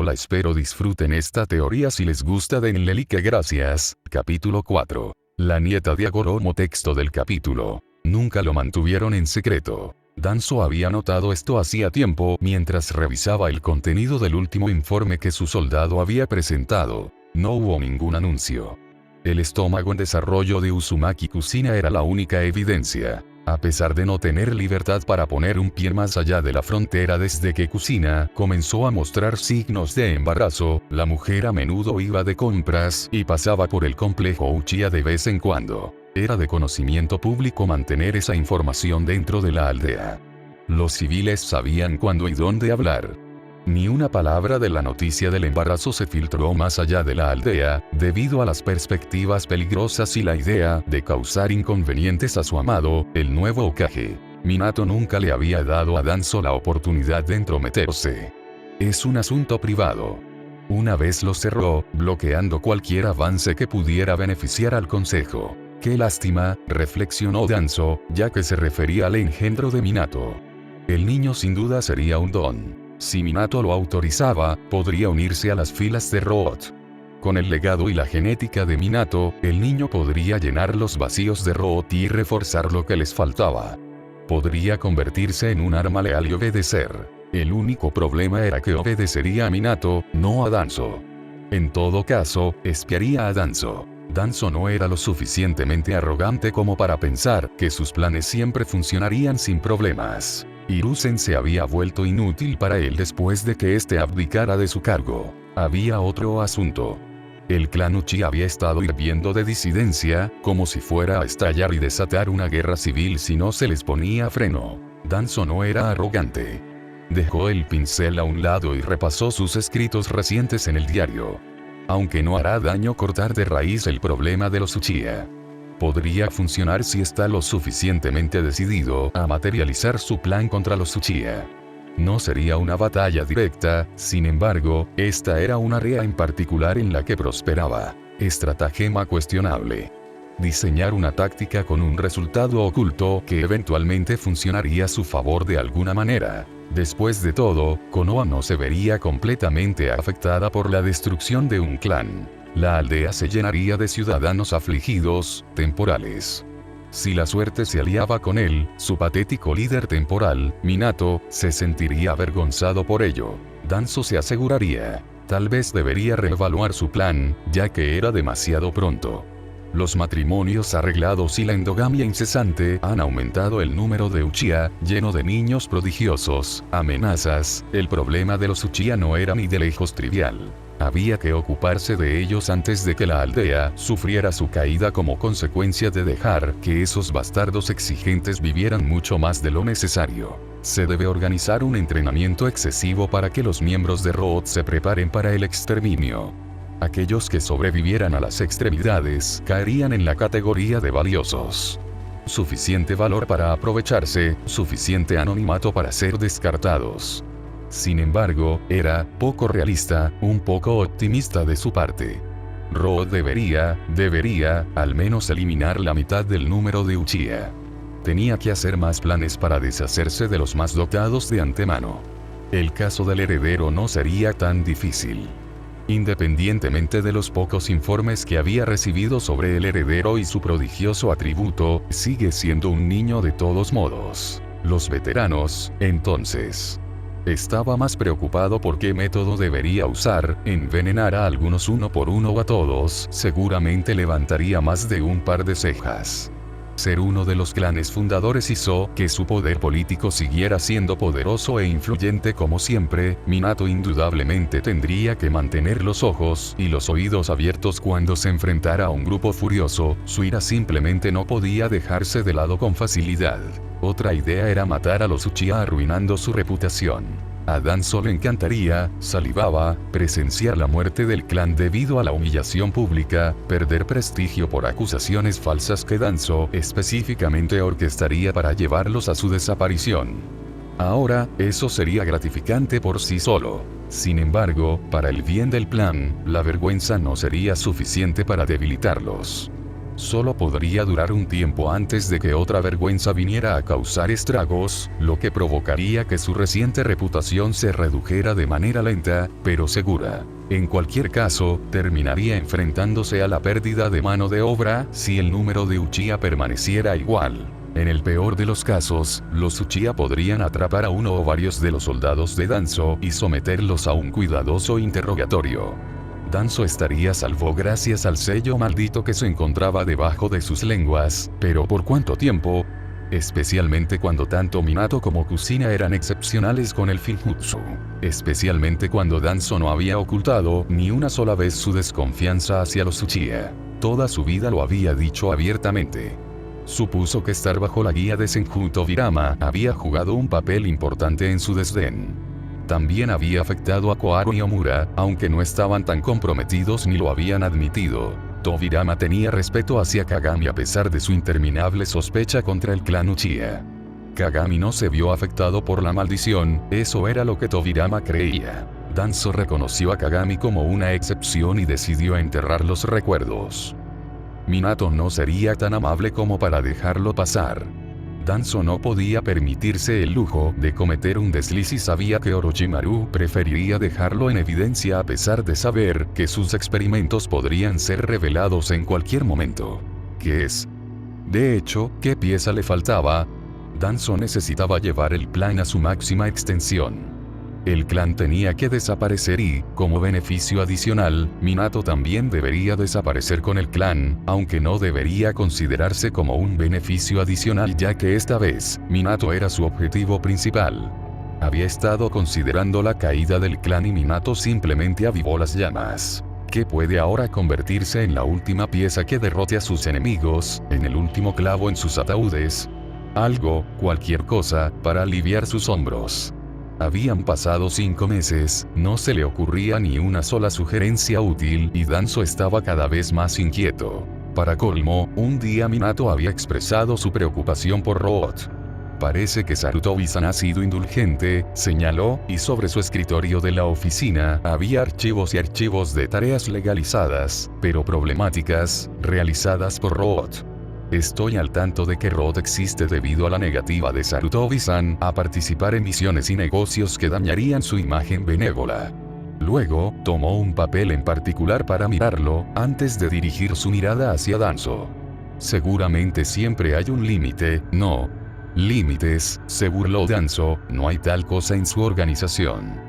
Hola, espero disfruten esta teoría. Si les gusta denle like, gracias. Capítulo 4. La nieta de Agoromo. Texto del capítulo. Nunca lo mantuvieron en secreto. Danzo había notado esto hacía tiempo mientras revisaba el contenido del último informe que su soldado había presentado. No hubo ningún anuncio. El estómago en desarrollo de Uzumaki Kusina era la única evidencia. A pesar de no tener libertad para poner un pie más allá de la frontera desde que Kusina comenzó a mostrar signos de embarazo, la mujer a menudo iba de compras y pasaba por el complejo Uchiha de vez en cuando. Era de conocimiento público mantener esa información dentro de la aldea. Los civiles sabían cuándo y dónde hablar. Ni una palabra de la noticia del embarazo se filtró más allá de la aldea, debido a las perspectivas peligrosas y la idea de causar inconvenientes a su amado, el nuevo Hokage. Minato nunca le había dado a Danzo la oportunidad de entrometerse. Es un asunto privado. Una vez lo cerró, bloqueando cualquier avance que pudiera beneficiar al consejo. Qué lástima, reflexionó Danzo, ya que se refería al engendro de Minato. El niño sin duda sería un don. Si Minato lo autorizaba, podría unirse a las filas de Root. Con el legado y la genética de Minato, el niño podría llenar los vacíos de Root y reforzar lo que les faltaba. Podría convertirse en un arma leal y obedecer. El único problema era que obedecería a Minato, no a Danzo. En todo caso, espiaría a Danzo. Danzo no era lo suficientemente arrogante como para pensar que sus planes siempre funcionarían sin problemas. Hiruzen se había vuelto inútil para él después de que éste abdicara de su cargo. Había otro asunto. El clan Uchiha había estado hirviendo de disidencia, como si fuera a estallar y desatar una guerra civil si no se les ponía freno. Danzo no era arrogante. Dejó el pincel a un lado y repasó sus escritos recientes en el diario. Aunque no hará daño cortar de raíz el problema de los Uchiha. Podría funcionar si está lo suficientemente decidido a materializar su plan contra los Uchiha. No sería una batalla directa, sin embargo, esta era un área en particular en la que prosperaba. Estratagema cuestionable. Diseñar una táctica con un resultado oculto que eventualmente funcionaría a su favor de alguna manera. Después de todo, Konoha no se vería completamente afectada por la destrucción de un clan. La aldea se llenaría de ciudadanos afligidos, temporales. Si la suerte se aliaba con él, su patético líder temporal, Minato, se sentiría avergonzado por ello. Danzo se aseguraría. Tal vez debería reevaluar su plan, ya que era demasiado pronto. Los matrimonios arreglados y la endogamia incesante han aumentado el número de Uchiha, lleno de niños prodigiosos, amenazas. El problema de los Uchiha no era ni de lejos trivial. Había que ocuparse de ellos antes de que la aldea sufriera su caída como consecuencia de dejar que esos bastardos exigentes vivieran mucho más de lo necesario. Se debe organizar un entrenamiento excesivo para que los miembros de Root se preparen para el exterminio. Aquellos que sobrevivieran a las extremidades caerían en la categoría de valiosos. Suficiente valor para aprovecharse, suficiente anonimato para ser descartados. Sin embargo, era poco realista, un poco optimista de su parte. Root debería, al menos eliminar la mitad del número de Uchiha. Tenía que hacer más planes para deshacerse de los más dotados de antemano. El caso del heredero no sería tan difícil. Independientemente de los pocos informes que había recibido sobre el heredero y su prodigioso atributo, sigue siendo un niño de todos modos. Los veteranos, entonces. Estaba más preocupado por qué método debería usar. Envenenar a algunos uno por uno o a todos, seguramente levantaría más de un par de cejas. Ser uno de los clanes fundadores hizo que su poder político siguiera siendo poderoso e influyente como siempre. Minato indudablemente tendría que mantener los ojos y los oídos abiertos cuando se enfrentara a un grupo furioso. Su ira simplemente no podía dejarse de lado con facilidad. Otra idea era matar a los Uchiha arruinando su reputación. A Danzo le encantaría, salivaba, presenciar la muerte del clan debido a la humillación pública, perder prestigio por acusaciones falsas que Danzo específicamente orquestaría para llevarlos a su desaparición. Ahora, eso sería gratificante por sí solo. Sin embargo, para el bien del plan, la vergüenza no sería suficiente para debilitarlos. solo podría durar un tiempo antes de que otra vergüenza viniera a causar estragos, lo que provocaría que su reciente reputación se redujera de manera lenta, pero segura. En cualquier caso, terminaría enfrentándose a la pérdida de mano de obra si el número de Uchiha permaneciera igual. En el peor de los casos, los Uchiha podrían atrapar a uno o varios de los soldados de Danzo y someterlos a un cuidadoso interrogatorio. Danzo estaría a salvo gracias al sello maldito que se encontraba debajo de sus lenguas, pero ¿por cuánto tiempo? Especialmente cuando tanto Minato como Kushina eran excepcionales con el Finjutsu. Especialmente cuando Danzo no había ocultado ni una sola vez su desconfianza hacia los Uchiha. Toda su vida lo había dicho abiertamente. Supuso que estar bajo la guía de Senju Tobirama había jugado un papel importante en su desdén. También había afectado a Koharu y Omura, aunque no estaban tan comprometidos ni lo habían admitido. Tobirama tenía respeto hacia Kagami a pesar de su interminable sospecha contra el clan Uchiha. Kagami no se vio afectado por la maldición, eso era lo que Tobirama creía. Danzo reconoció a Kagami como una excepción y decidió enterrar los recuerdos. Minato no sería tan amable como para dejarlo pasar. Danzo no podía permitirse el lujo de cometer un desliz y sabía que Orochimaru preferiría dejarlo en evidencia a pesar de saber que sus experimentos podrían ser revelados en cualquier momento. ¿Qué es? De hecho, ¿qué pieza le faltaba? Danzo necesitaba llevar el plan a su máxima extensión. El clan tenía que desaparecer y, como beneficio adicional, Minato también debería desaparecer con el clan, aunque no debería considerarse como un beneficio adicional ya que esta vez, Minato era su objetivo principal. Había estado considerando la caída del clan y Minato simplemente avivó las llamas. ¿Qué puede ahora convertirse en la última pieza que derrote a sus enemigos, en el último clavo en sus ataúdes? Algo, cualquier cosa, para aliviar sus hombros. Habían pasado 5 meses, no se le ocurría ni una sola sugerencia útil y Danzo estaba cada vez más inquieto. Para colmo, un día Minato había expresado su preocupación por Root. Parece que Sarutobi-san ha sido indulgente, señaló, y sobre su escritorio de la oficina había archivos y archivos de tareas legalizadas, pero problemáticas, realizadas por Root. Estoy al tanto de que Root existe debido a la negativa de Sarutobi-san a participar en misiones y negocios que dañarían su imagen benévola. Luego, tomó un papel en particular para mirarlo, antes de dirigir su mirada hacia Danzo. Seguramente siempre hay un límite, ¿no? Límites, se burló Danzo, no hay tal cosa en su organización.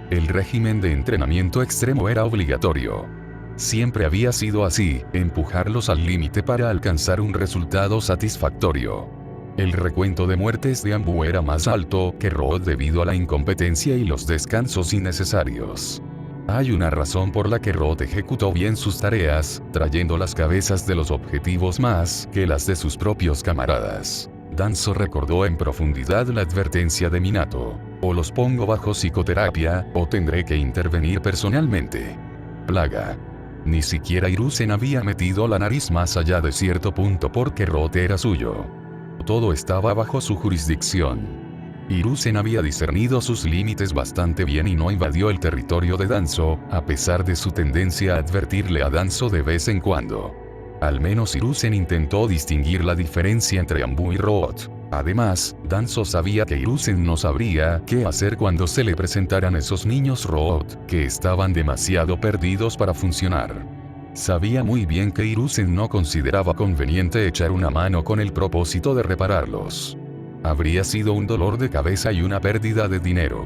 El régimen de entrenamiento extremo era obligatorio. Siempre había sido así, empujarlos al límite para alcanzar un resultado satisfactorio. El recuento de muertes de Anbu era más alto que Root debido a la incompetencia y los descansos innecesarios. Hay una razón por la que Root ejecutó bien sus tareas, trayendo las cabezas de los objetivos más que las de sus propios camaradas. Danzo recordó en profundidad la advertencia de Minato. O los pongo bajo psicoterapia, o tendré que intervenir personalmente. Plaga. Ni siquiera Hiruzen había metido la nariz más allá de cierto punto porque Root era suyo. Todo estaba bajo su jurisdicción. Hiruzen había discernido sus límites bastante bien y no invadió el territorio de Danzo, a pesar de su tendencia a advertirle a Danzo de vez en cuando. Al menos Hiruzen intentó distinguir la diferencia entre Anbu y Root. Además, Danzo sabía que Hiruzen no sabría qué hacer cuando se le presentaran esos niños Root, que estaban demasiado perdidos para funcionar. Sabía muy bien que Hiruzen no consideraba conveniente echar una mano con el propósito de repararlos. Habría sido un dolor de cabeza y una pérdida de dinero.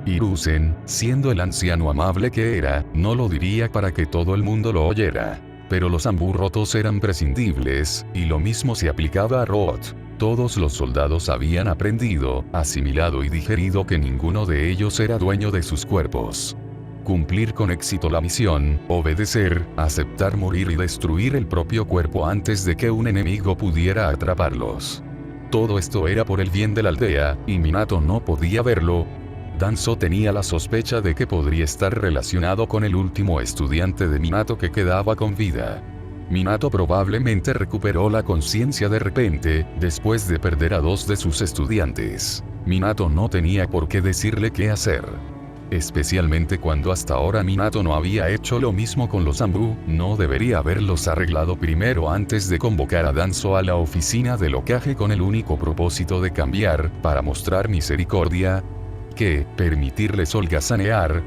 Hiruzen, siendo el anciano amable que era, no lo diría para que todo el mundo lo oyera. Pero los Anbu rotos eran prescindibles, y lo mismo se aplicaba a Root. Todos los soldados habían aprendido, asimilado y digerido que ninguno de ellos era dueño de sus cuerpos. Cumplir con éxito la misión, obedecer, aceptar morir y destruir el propio cuerpo antes de que un enemigo pudiera atraparlos. Todo esto era por el bien de la aldea, y Minato no podía verlo. Danzo tenía la sospecha de que podría estar relacionado con el último estudiante de Minato que quedaba con vida. Minato probablemente recuperó la conciencia de repente, después de perder a 2 de sus estudiantes. Minato no tenía por qué decirle qué hacer. Especialmente cuando hasta ahora Minato no había hecho lo mismo con los Anbu, ¿no debería haberlos arreglado primero antes de convocar a Danzo a la oficina del Hokage con el único propósito de cambiar, para mostrar misericordia? ¿Qué? ¿Permitirles holgazanear?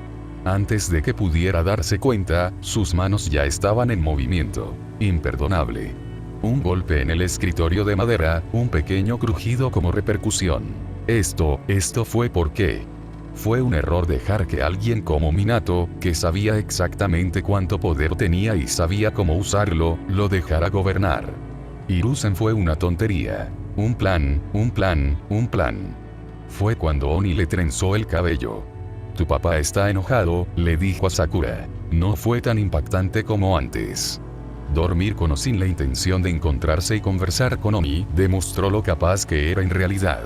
Antes de que pudiera darse cuenta, sus manos ya estaban en movimiento. Imperdonable. Un golpe en el escritorio de madera, un pequeño crujido como repercusión. Esto fue porque fue un error dejar que alguien como Minato, que sabía exactamente cuánto poder tenía y sabía cómo usarlo, lo dejara gobernar. Hiruzen fue una tontería. Un plan. Fue cuando Oni le trenzó el cabello. Tu papá está enojado, le dijo a Sakura. No fue tan impactante como antes. Dormir con o sin la intención de encontrarse y conversar con Oni demostró lo capaz que era en realidad.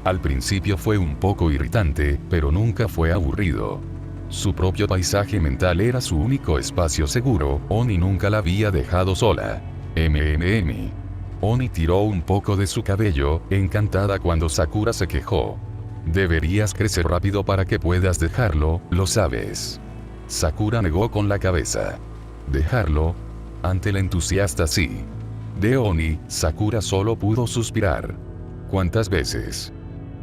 Al principio fue un poco irritante, pero nunca fue aburrido. Su propio paisaje mental era su único espacio seguro, Oni nunca la había dejado sola. Oni tiró un poco de su cabello, encantada cuando Sakura se quejó. Deberías crecer rápido para que puedas dejarlo, lo sabes. Sakura negó con la cabeza. ¿Dejarlo? Ante el entusiasta sí. De Oni, Sakura solo pudo suspirar. ¿Cuántas veces?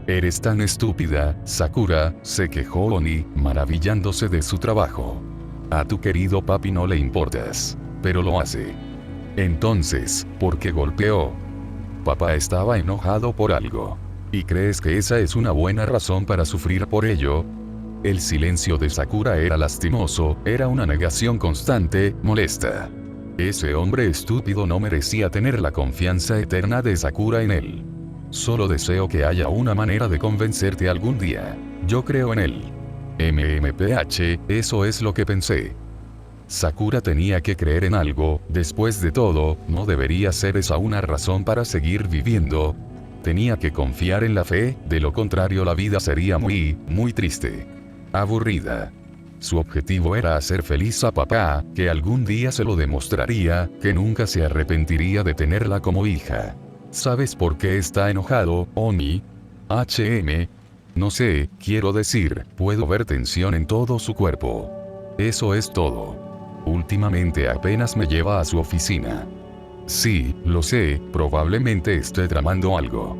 Eres tan estúpida, Sakura, se quejó Oni, maravillándose de su trabajo. A tu querido papi no le importas, pero lo hace. Entonces, ¿por qué golpeó? Papá estaba enojado por algo. ¿Y crees que esa es una buena razón para sufrir por ello? El silencio de Sakura era lastimoso, era una negación constante, molesta. Ese hombre estúpido no merecía tener la confianza eterna de Sakura en él. Solo deseo que haya una manera de convencerte algún día. Yo creo en él. Eso es lo que pensé. Sakura tenía que creer en algo, después de todo, ¿no debería ser esa una razón para seguir viviendo? Tenía que confiar en la fe, de lo contrario la vida sería muy triste. Aburrida. Su objetivo era hacer feliz a papá, que algún día se lo demostraría, que nunca se arrepentiría de tenerla como hija. ¿Sabes por qué está enojado, Oni? No sé, quiero decir, puedo ver tensión en todo su cuerpo. Eso es todo. Últimamente apenas me lleva a su oficina. Sí, lo sé, probablemente esté tramando algo.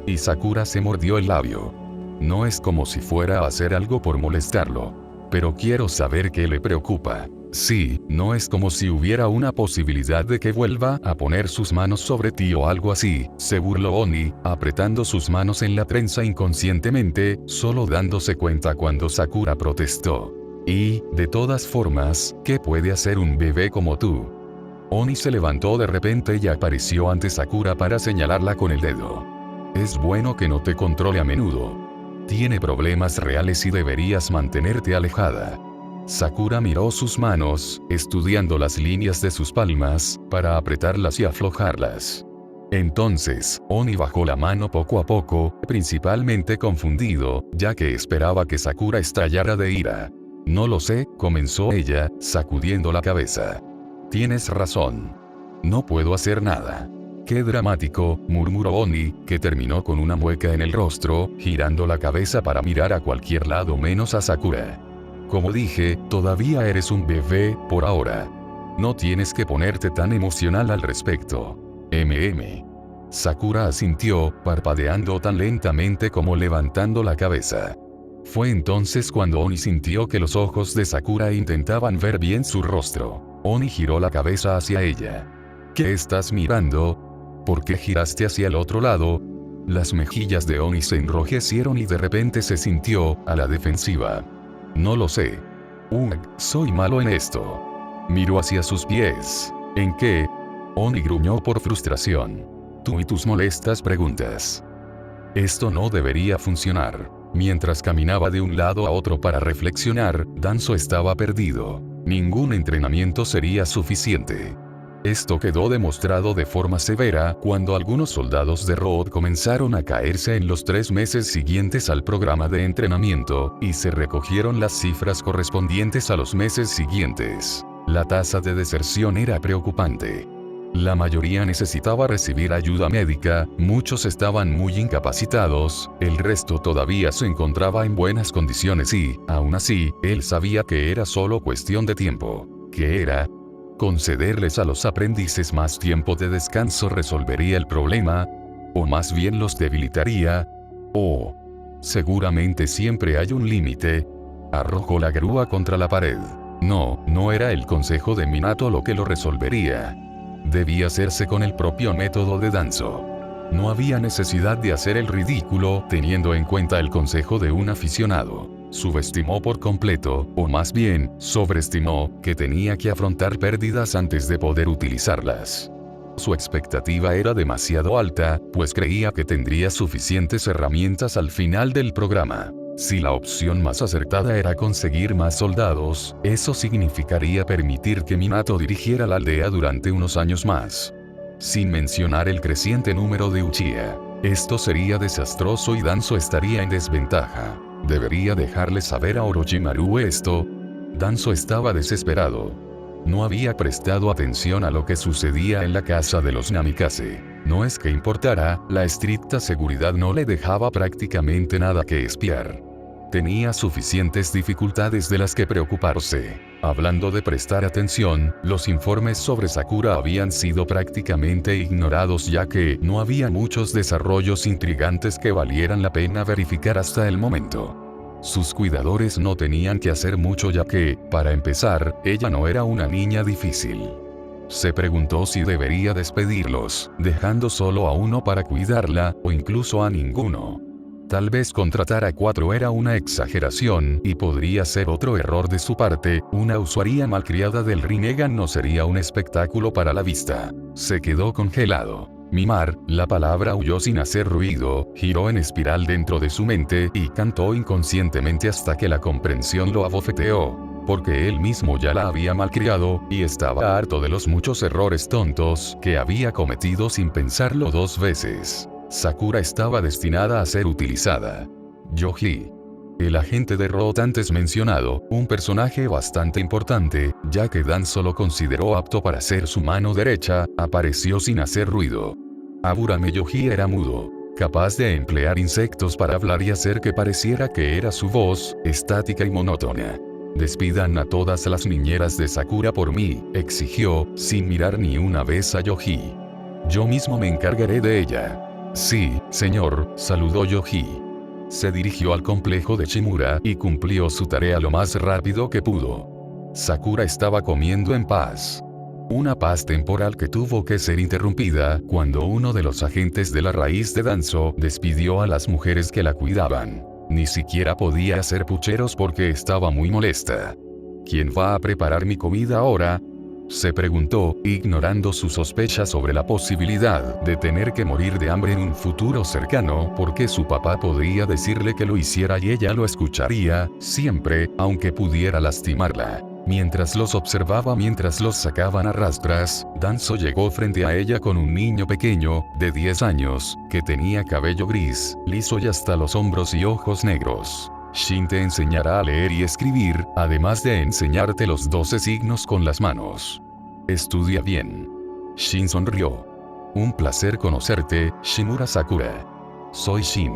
Y Sakura se mordió el labio. No es como si fuera a hacer algo por molestarlo. Pero quiero saber qué le preocupa. Sí, no es como si hubiera una posibilidad de que vuelva a poner sus manos sobre ti o algo así, se burló Oni, apretando sus manos en la trenza inconscientemente, solo dándose cuenta cuando Sakura protestó. Y, de todas formas, ¿qué puede hacer un bebé como tú? Oni se levantó de repente y apareció ante Sakura para señalarla con el dedo. Es bueno que no te controle a menudo. Tiene problemas reales y deberías mantenerte alejada. Sakura miró sus manos, estudiando las líneas de sus palmas, para apretarlas y aflojarlas. Entonces, Oni bajó la mano poco a poco, principalmente confundido, ya que esperaba que Sakura estallara de ira. No lo sé, comenzó ella, sacudiendo la cabeza. Tienes razón. No puedo hacer nada. Qué dramático, murmuró Oni, que terminó con una mueca en el rostro, girando la cabeza para mirar a cualquier lado menos a Sakura. Como dije, todavía eres un bebé, por ahora. No tienes que ponerte tan emocional al respecto. Sakura asintió, parpadeando tan lentamente como levantando la cabeza. Fue entonces cuando Oni sintió que los ojos de Sakura intentaban ver bien su rostro. Oni giró la cabeza hacia ella. ¿Qué estás mirando? ¿Por qué giraste hacia el otro lado? Las mejillas de Oni se enrojecieron y de repente se sintió, a la defensiva. No lo sé. Soy malo en esto. Miró hacia sus pies. ¿En qué? Oni gruñó por frustración. Tú y tus molestas preguntas. Esto no debería funcionar. Mientras caminaba de un lado a otro para reflexionar, Danzo estaba perdido. Ningún entrenamiento sería suficiente. Esto quedó demostrado de forma severa cuando algunos soldados de Road comenzaron a caerse en los 3 meses siguientes al programa de entrenamiento, y se recogieron las cifras correspondientes a los meses siguientes. La tasa de deserción era preocupante. La mayoría necesitaba recibir ayuda médica, muchos estaban muy incapacitados, el resto todavía se encontraba en buenas condiciones y, aún así, él sabía que era solo cuestión de tiempo. ¿Qué era? ¿Concederles a los aprendices más tiempo de descanso resolvería el problema? ¿O más bien los debilitaría? ¿O seguramente siempre hay un límite? Arrojó la grúa contra la pared. No era el consejo de Minato lo que lo resolvería. Debía hacerse con el propio método de Danzo. No había necesidad de hacer el ridículo teniendo en cuenta el consejo de un aficionado. Subestimó por completo, o más bien, sobreestimó, que tenía que afrontar pérdidas antes de poder utilizarlas. Su expectativa era demasiado alta, pues creía que tendría suficientes herramientas al final del programa. Si la opción más acertada era conseguir más soldados, eso significaría permitir que Minato dirigiera la aldea durante unos años más. Sin mencionar el creciente número de Uchiha. Esto sería desastroso y Danzo estaría en desventaja. ¿Debería dejarle saber a Orochimaru esto? Danzo estaba desesperado. No había prestado atención a lo que sucedía en la casa de los Namikaze. No es que importara, la estricta seguridad no le dejaba prácticamente nada que espiar. Tenía suficientes dificultades de las que preocuparse. Hablando de prestar atención, los informes sobre Sakura habían sido prácticamente ignorados ya que no había muchos desarrollos intrigantes que valieran la pena verificar hasta el momento. Sus cuidadores no tenían que hacer mucho ya que, para empezar, ella no era una niña difícil. Se preguntó si debería despedirlos, dejando solo a uno para cuidarla, o incluso a ninguno. Tal vez contratar a 4 era una exageración, y podría ser otro error de su parte, una usuaria malcriada del Rinnegan no sería un espectáculo para la vista. Se quedó congelado. Mimar, la palabra huyó sin hacer ruido, giró en espiral dentro de su mente y cantó inconscientemente hasta que la comprensión lo abofeteó. Porque él mismo ya la había malcriado, y estaba harto de los muchos errores tontos que había cometido sin pensarlo 2 veces. Sakura estaba destinada a ser utilizada. Yoji. El agente de Roth antes mencionado, un personaje bastante importante, ya que Danzo lo consideró apto para ser su mano derecha, apareció sin hacer ruido. Aburame Yoji era mudo, capaz de emplear insectos para hablar y hacer que pareciera que era su voz, estática y monótona. Despidan a todas las niñeras de Sakura por mí, exigió, sin mirar ni una vez a Yoji. Yo mismo me encargaré de ella. Sí, señor, saludó Yoji. Se dirigió al complejo de Shimura y cumplió su tarea lo más rápido que pudo. Sakura estaba comiendo en paz. Una paz temporal que tuvo que ser interrumpida cuando uno de los agentes de la raíz de Danzo despidió a las mujeres que la cuidaban. Ni siquiera podía hacer pucheros porque estaba muy molesta. ¿Quién va a preparar mi comida ahora?, se preguntó, ignorando su sospecha sobre la posibilidad de tener que morir de hambre en un futuro cercano, porque su papá podría decirle que lo hiciera y ella lo escucharía, siempre, aunque pudiera lastimarla. Mientras los observaba mientras los sacaban a rastras, Danzo llegó frente a ella con un niño pequeño, de 10 años, que tenía cabello gris, liso y hasta los hombros y ojos negros. Shin te enseñará a leer y escribir, además de enseñarte los 12 signos con las manos. Estudia bien. Shin sonrió. Un placer conocerte, Shimura Sakura. Soy Shin.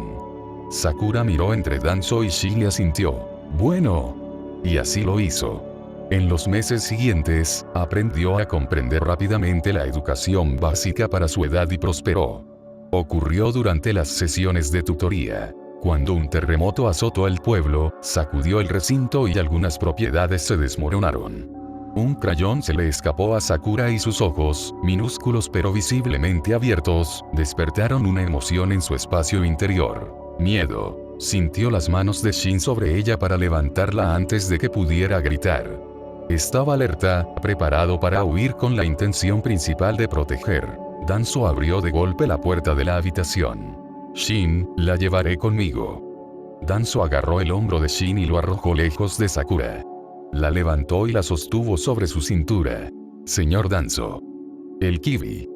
Sakura miró entre Danzo y Shin y asintió. Bueno. Y así lo hizo. En los meses siguientes, aprendió a comprender rápidamente la educación básica para su edad y prosperó. Ocurrió durante las sesiones de tutoría. Cuando un terremoto azotó el pueblo, sacudió el recinto y algunas propiedades se desmoronaron. Un crayón se le escapó a Sakura y sus ojos, minúsculos pero visiblemente abiertos, despertaron una emoción en su espacio interior. Miedo. Sintió las manos de Shin sobre ella para levantarla antes de que pudiera gritar. Estaba alerta, preparado para huir con la intención principal de proteger. Danzo abrió de golpe la puerta de la habitación. Shin, la llevaré conmigo. Danzo agarró el hombro de Shin y lo arrojó lejos de Sakura. La levantó y la sostuvo sobre su cintura. Señor Danzo. El Kibi.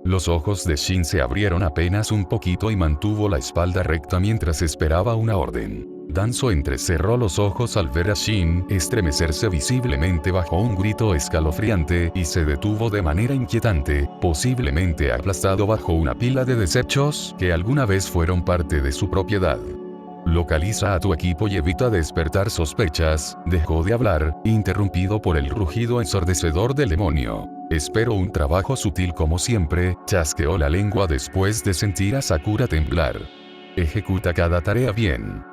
Los ojos de Shin se abrieron apenas un poquito y mantuvo la espalda recta mientras esperaba una orden. Danzo entrecerró los ojos al ver a Shin estremecerse visiblemente bajo un grito escalofriante y se detuvo de manera inquietante, posiblemente aplastado bajo una pila de desechos que alguna vez fueron parte de su propiedad. Localiza a tu equipo y evita despertar sospechas, dejó de hablar, interrumpido por el rugido ensordecedor del demonio. Espero un trabajo sutil como siempre, chasqueó la lengua después de sentir a Sakura temblar. Ejecuta cada tarea bien.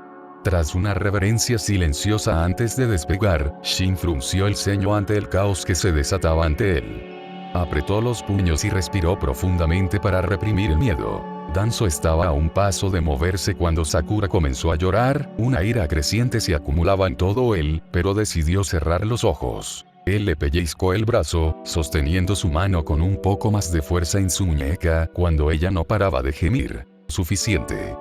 Tras una reverencia silenciosa antes de despegar, Shin frunció el ceño ante el caos que se desataba ante él. Apretó los puños y respiró profundamente para reprimir el miedo. Danzo estaba a un paso de moverse cuando Sakura comenzó a llorar, una ira creciente se acumulaba en todo él, pero decidió cerrar los ojos. Él le pellizcó el brazo, sosteniendo su mano con un poco más de fuerza en su muñeca, cuando ella no paraba de gemir. Suficiente.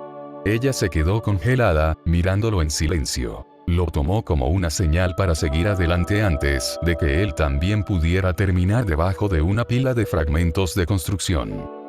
Ella se quedó congelada, mirándolo en silencio. Lo tomó como una señal para seguir adelante antes de que él también pudiera terminar debajo de una pila de fragmentos de construcción.